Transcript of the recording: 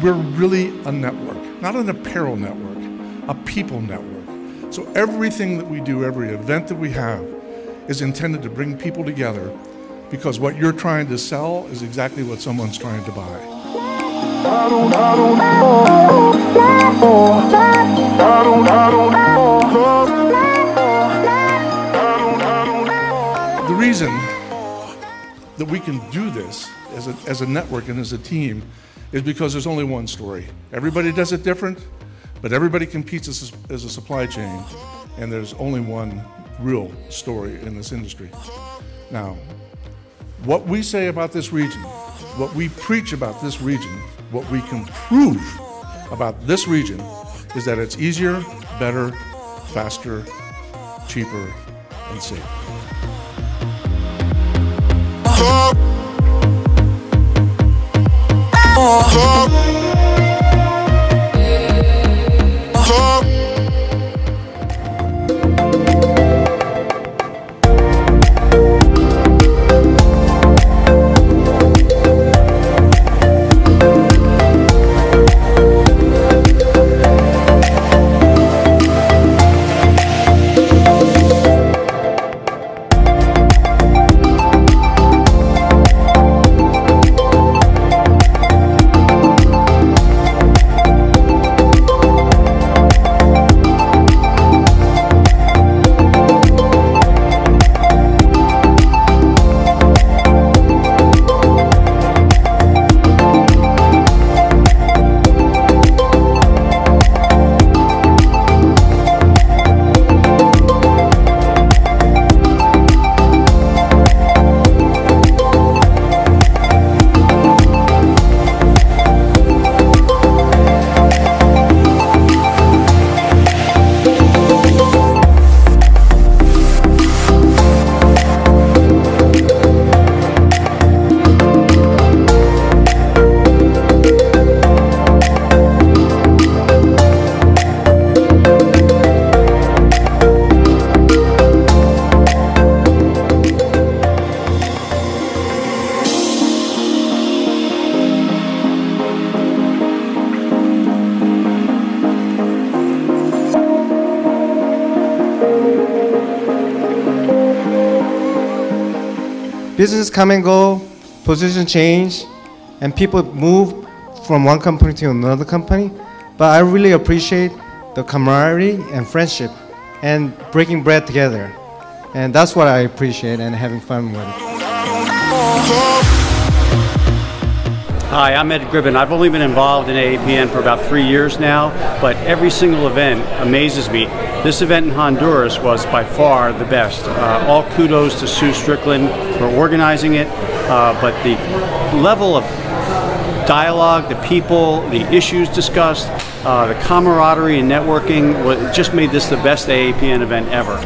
we're really a network, not an apparel network, a people network. So everything that we do, every event that we have, is intended to bring people together, because what you're trying to sell is exactly what someone's trying to buy. The reason that we can do this as a network and as a team is because there's only one story. Everybody does it different, but everybody competes as a supply chain, and there's only one real story in this industry. Now, what we say about this region, what we preach about this region, what we can prove about this region is that it's easier, better, faster, cheaper, and safer. Business come and go, position change, and people move from one company to another company. But I really appreciate the camaraderie and friendship and breaking bread together. And that's what I appreciate and having fun with it. Hi, I'm Ed Gribben. I've only been involved in AAPN for about 3 years now, but every single event amazes me. This event in Honduras was by far the best. All kudos to Sue Strickland for organizing it, but the level of dialogue, the people, the issues discussed, the camaraderie and networking just made this the best AAPN event ever.